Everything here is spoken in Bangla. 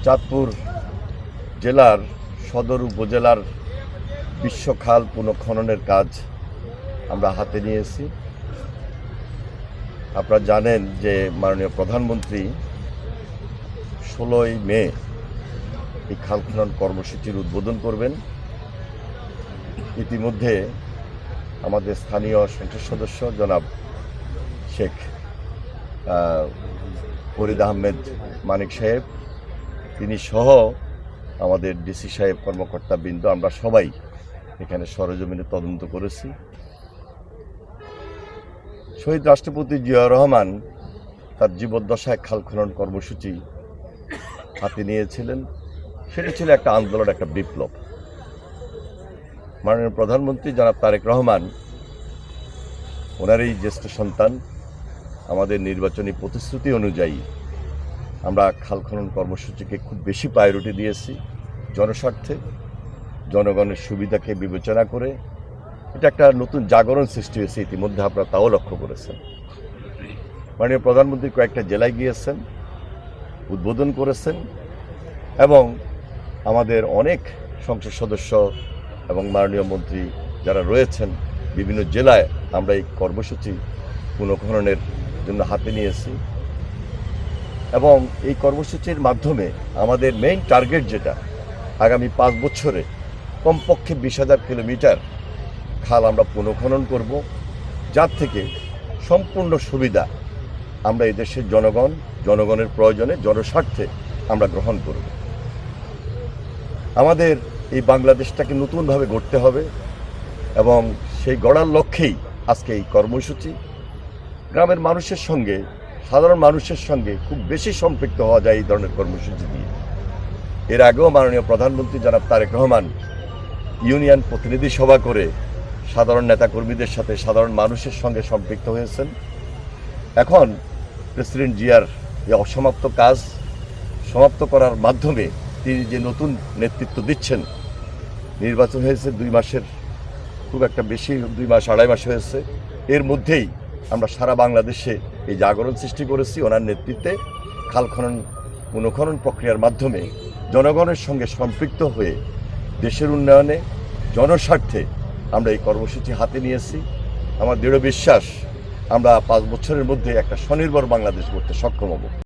চাঁদপুর জেলার সদর উপজেলার বিশ্বখাল পুনঃখননের কাজ আমরা হাতে নিয়েছি। আপনারা জানেন যে মাননীয় প্রধানমন্ত্রী 16ই মে এই খাল খনন কর্মসূচির উদ্বোধন করবেন। ইতিমধ্যে আমাদের স্থানীয় সংসদ সদস্য জনাব শেখ ফরিদ আহমেদ মানিক সাহেব, তিনি সহ আমাদের ডিসি সাহেব, কর্মকর্তাবৃন্দ, আমরা সবাই এখানে সরেজমিনে তদন্ত করেছি। শহীদ রাষ্ট্রপতি জিয়াউর রহমান তার জীবদ্দশায় খাল খনন কর্মসূচি হাতে নিয়েছিলেন। সেটা ছিল একটা আন্দোলন, একটা বিপ্লব। মাননীয় প্রধানমন্ত্রী জনাব তারেক রহমান, ওনারই জ্যেষ্ঠ সন্তান, আমাদের নির্বাচনী প্রতিশ্রুতি অনুযায়ী আমরা খাল খনন কর্মসূচিকে খুব বেশি প্রায়োরিটি দিয়েছি। জনস্বার্থে, জনগণের সুবিধাকে বিবেচনা করে এটা একটা নতুন জাগরণ সৃষ্টি হয়েছে। ইতিমধ্যে আপনারা তাও লক্ষ্য করেছেন। মাননীয় প্রধানমন্ত্রী কয়েকটা জেলায় গিয়েছেন, উদ্বোধন করেছেন, এবং আমাদের অনেক সংসদ সদস্য এবং মাননীয় মন্ত্রী যারা রয়েছেন বিভিন্ন জেলায় আমরা এই কর্মসূচি পুনঃখননের জন্য হাতে নিয়েছি। এবং এই কর্মসূচির মাধ্যমে আমাদের মেইন টার্গেট যেটা, আগামী 5 বছরে কমপক্ষে 20,000 কিলোমিটার খাল আমরা পুনঃখনন করব, যার থেকে সম্পূর্ণ সুবিধা আমরা এই দেশের জনগণের প্রয়োজনে, জনস্বার্থে আমরা গ্রহণ করব। আমাদের এই বাংলাদেশটাকে নতুনভাবে গড়তে হবে এবং সেই গড়ার লক্ষ্যেই আজকে এই কর্মসূচি। গ্রামের মানুষের সঙ্গে, সাধারণ মানুষের সঙ্গে খুব বেশি সম্পৃক্ত হওয়া যায় এই ধরনের কর্মসূচি দিয়ে। এর আগেও মাননীয় প্রধানমন্ত্রী জনাব তারেক রহমান ইউনিয়ন প্রতিনিধি সভা করে সাধারণ নেতাকর্মীদের সাথে, সাধারণ মানুষের সঙ্গে সম্পৃক্ত হয়েছেন। এখন প্রেসিডেন্ট জিয়ার এই অসমাপ্ত কাজ সমাপ্ত করার মাধ্যমে তিনি যে নতুন নেতৃত্ব দিচ্ছেন, নির্বাচন হয়েছে 2 মাসের, খুব একটা বেশি, 2 মাস 2.5 মাস হয়েছে। এর মধ্যেই আমরা সারা বাংলাদেশে এই জাগরণ সৃষ্টি করেছি। ওনার নেতৃত্বে খাল খনন পুনঃখনন প্রক্রিয়ার মাধ্যমে জনগণের সঙ্গে সম্পৃক্ত হয়ে দেশের উন্নয়নে, জনস্বার্থে আমরা এই কর্মসূচি হাতে নিয়েছি। আমার দৃঢ় বিশ্বাস আমরা 5 বছরের মধ্যে একটা স্বনির্ভর বাংলাদেশ করতে সক্ষম হব।